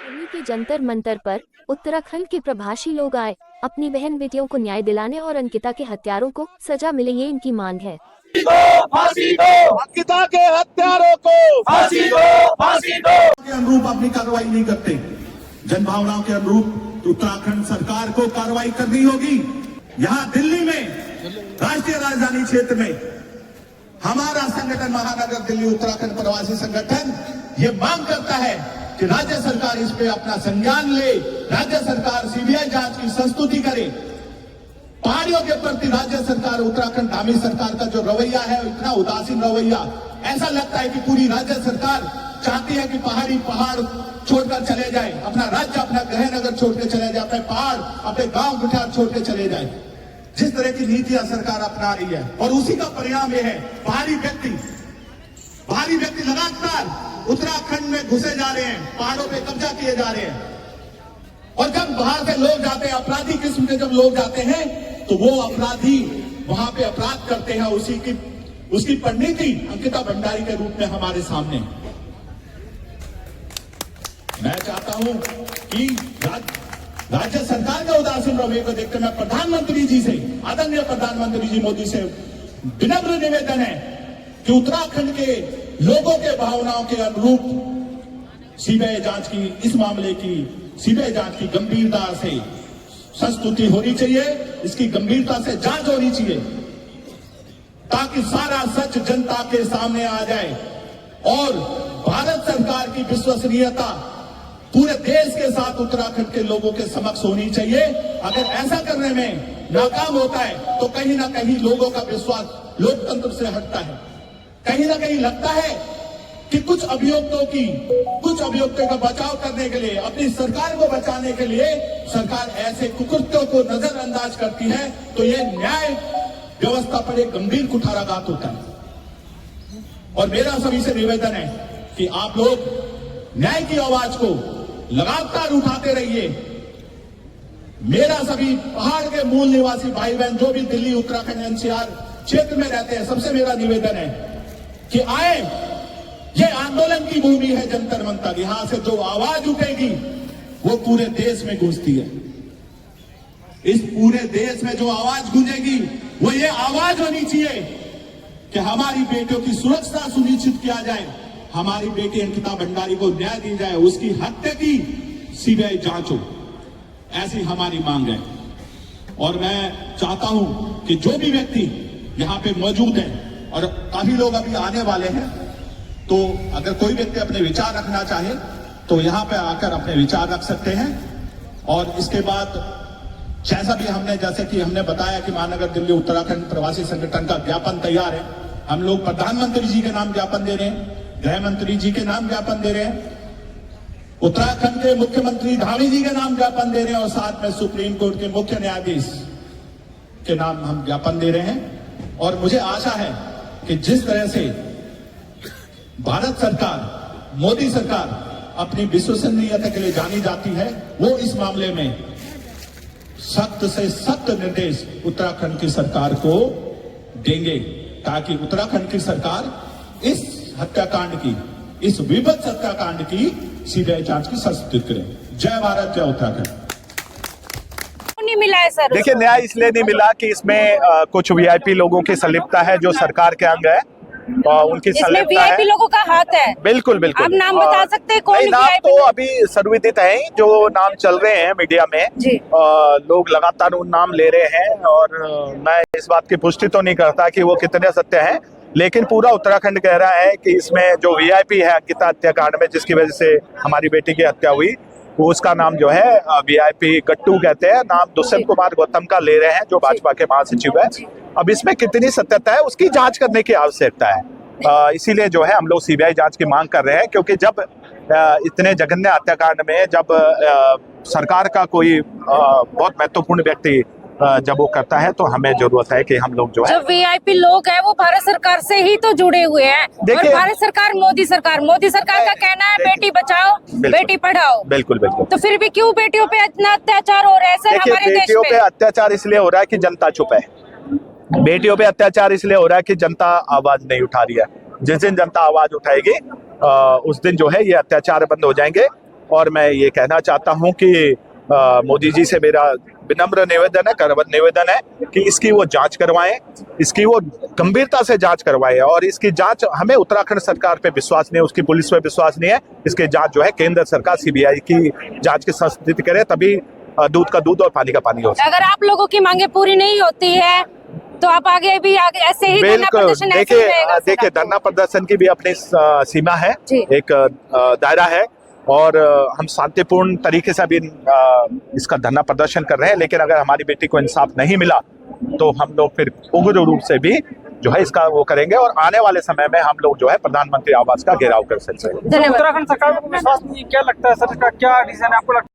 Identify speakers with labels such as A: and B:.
A: दिल्ली के जंतर मंतर पर उत्तराखंड के प्रभाषी लोग आए, अपनी बहन बेटियों को न्याय दिलाने और अंकिता के हत्यारों को सजा मिले, ये इनकी मांग है।
B: फांसी दो, अंकिता के हत्यारों को फांसी दो, फांसी दो।
C: के अनुरूप अपनी कार्रवाई नहीं करते, जनभावनाओं के अनुरूप उत्तराखंड सरकार को कार्रवाई करनी होगी। यहाँ दिल्ली में राष्ट्रीय राजधानी क्षेत्र में हमारा संगठन महानगर दिल्ली उत्तराखंड प्रवासी संगठन ये मांग करता है कि राज्य सरकार इस पे अपना संज्ञान ले, राज्य सरकार सीबीआई जांच की संस्तुति करे। पहाड़ियों के प्रति राज्य सरकार, उत्तराखंड धामी सरकार का जो रवैया है, इतना उदासीन रवैया, ऐसा लगता है कि पूरी राज्य सरकार चाहती है कि पहाड़ छोड़कर चले जाए, अपना राज्य, अपना गृह नगर छोड़ के चले जाए, अपने पहाड़, अपने गांव गुठार छोड़ के चले जाए। जिस तरह की नीतियां सरकार अपना रही है और उसी का परिणाम यह है, बाहरी व्यक्ति लगातार उत्तराखंड में घुसे जा रहे हैं, पहाड़ों पे कब्जा किए जा रहे हैं। और जब बाहर से लोग जाते हैं, अपराधी किस्म के जब लोग जाते हैं, तो वो अपराधी वहां पे अपराध करते हैं। उसकी परिणति अंकिता भंडारी के रूप में हमारे सामने। मैं चाहता हूं कि राज्य सरकार का उदासीन रवैये को देखकर मैं प्रधानमंत्री जी से, आदरणीय प्रधानमंत्री जी मोदी से विनम्र निवेदन है कि उत्तराखंड के लोगों के भावनाओं के अनुरूप सीबीआई जांच की, इस मामले की सीबीआई जांच की गंभीरता से संस्तुति होनी चाहिए, इसकी गंभीरता से जांच होनी चाहिए, ताकि सारा सच जनता के सामने आ जाए और भारत सरकार की विश्वसनीयता पूरे देश के साथ उत्तराखंड के लोगों के समक्ष होनी चाहिए। अगर ऐसा करने में नाकाम होता है तो कहीं ना कहीं लोगों का विश्वास लोकतंत्र से हटता है। कहीं ना कहीं लगता है कि कुछ अभियुक्तों का बचाव करने के लिए, अपनी सरकार को बचाने के लिए सरकार ऐसे कुकृत्यों को नजरअंदाज करती है, तो यह न्याय व्यवस्था पर एक गंभीर कुठाराघात होता है। और मेरा सभी से निवेदन है कि आप लोग न्याय की आवाज को लगातार उठाते रहिए। मेरा सभी पहाड़ के मूल निवासी भाई बहन जो भी दिल्ली, उत्तराखंड, एनसीआर क्षेत्र में रहते हैं, सबसे मेरा निवेदन है कि आए, ये आंदोलन की भूमि है जंतर मंतर। यहां से जो आवाज उठेगी वो पूरे देश में गूंजती है। इस पूरे देश में जो आवाज गूंजेगी वो ये आवाज होनी चाहिए कि हमारी बेटियों की सुरक्षा सुनिश्चित किया जाए, हमारी बेटी अंकिता भंडारी को न्याय दी जाए, उसकी हत्या की सीबीआई जांच हो, ऐसी हमारी मांग है। और मैं चाहता हूं कि जो भी व्यक्ति यहां पे मौजूद है, और काफी लोग अभी आने वाले हैं, तो अगर कोई व्यक्ति अपने विचार रखना चाहे तो यहां पे आकर अपने विचार रख सकते हैं। और इसके बाद जैसे कि हमने बताया कि महानगर दिल्ली उत्तराखंड प्रवासी संगठन का ज्ञापन तैयार है। हम लोग प्रधानमंत्री जी के नाम ज्ञापन दे रहे हैं, गृह मंत्री जी के नाम ज्ञापन दे रहे हैं, उत्तराखंड के मुख्यमंत्री धामी जी के नाम ज्ञापन दे रहे हैं, और साथ में सुप्रीम कोर्ट के मुख्य न्यायाधीश के नाम हम ज्ञापन दे रहे हैं। और मुझे आशा है कि जिस तरह से भारत सरकार, मोदी सरकार अपनी विश्वसनीयता के लिए जानी जाती है, वो इस मामले में सख्त से सख्त निर्देश उत्तराखंड की सरकार को देंगे, ताकि उत्तराखंड की सरकार इस हत्याकांड की, इस विभत्स हत्याकांड की सीबीआई जांच की संस्तुति करे। जय भारत, जय उत्तराखंड।
D: नहीं मिला है सर?
E: देखिए, न्याय इसलिए नहीं मिला कि इसमें कुछ वीआईपी लोगों की संलिप्तता है जो सरकार के अंग है, उनकी संलिप्तता है।
D: वीआईपी लोगों का हाथ है?
E: बिल्कुल बिल्कुल।
D: आप नाम बता सकते हैं कौन?
E: नाम तो अभी सर्वविदित है, जो नाम चल रहे हैं मीडिया में
D: जी।
E: लोग लगातार उन नाम ले रहे हैं, और मैं इस बात की पुष्टि तो नहीं करता कि वो कितने सत्य हैं, लेकिन पूरा उत्तराखंड कह रहा है कि इसमें जो वीआईपी है अंकिता हत्याकांड में, जिसकी वजह से हमारी बेटी की हत्या हुई, वो उसका नाम जो है वीआईपी गट्टू कहते हैं, नाम दुष्यंत कुमार गौतम का ले रहे हैं, जो भाजपा के महासचिव है। अब इसमें कितनी सत्यता है उसकी जांच करने की आवश्यकता है। इसीलिए जो है हम लोग सीबीआई जांच की मांग कर रहे हैं, क्योंकि जब इतने जघन्य हत्याकांड में जब सरकार का कोई बहुत महत्वपूर्ण व्यक्ति जब वो करता है, तो हमें जरूरत है कि हम लोग जो है,
D: वीआईपी लोग हैं वो भारत सरकार से ही तो जुड़े हुए हैं। और भारत सरकार, मोदी सरकार का कहना है बेटी बचाओ, बेटी पढ़ाओ।
E: बिल्कुल बिल्कुल।
D: तो फिर भी क्यों बेटियों पे इतना अत्याचार हो रहा है सर हमारे देश में?
E: बेटियों पे अत्याचार इसलिए हो रहा है कि जनता चुप है। बेटियों पे अत्याचार इसलिए हो रहा है कि जनता आवाज नहीं उठा रही है। जिस दिन जनता आवाज उठाएगी उस दिन जो है ये अत्याचार बंद हो जाएंगे। और मैं ये कहना चाहता हूं कि मोदी जी से मेरा विनम्र निवेदन है, करबद्ध निवेदन है कि इसकी वो जांच करवाएं, इसकी वो गंभीरता से जांच करवाएं। और इसकी जांच, हमें उत्तराखंड सरकार पे विश्वास नहीं है, उसकी पुलिस पे विश्वास नहीं है, इसकी जांच जो है केंद्र सरकार सीबीआई की जांच की संस्थिति करे, तभी दूध का दूध और पानी का पानी हो सकता है।
D: अगर आप लोगों की मांगे पूरी नहीं होती है तो आप आगे भी ऐसे ही धरना
E: बिल्कुल,
D: प्रदर्शन ऐसे ही रहेगा?
E: देखिए धरना प्रदर्शन की भी अपनी सीमा है,
D: जी।
E: एक दायरा है, और हम शांतिपूर्ण तरीके से अभी इसका धरना प्रदर्शन कर रहे हैं। लेकिन अगर हमारी बेटी को इंसाफ नहीं मिला तो हम लोग फिर उग्र रूप से भी जो है इसका वो करेंगे, और आने वाले समय में हम लोग जो है प्रधानमंत्री आवास का घेराव कर सकते हैं।
D: धन्यवाद।
F: उत्तराखंड सरकार को विश्वास नहीं है, क्या लगता है सर, इसका क्या रीजन है आपको लगता है?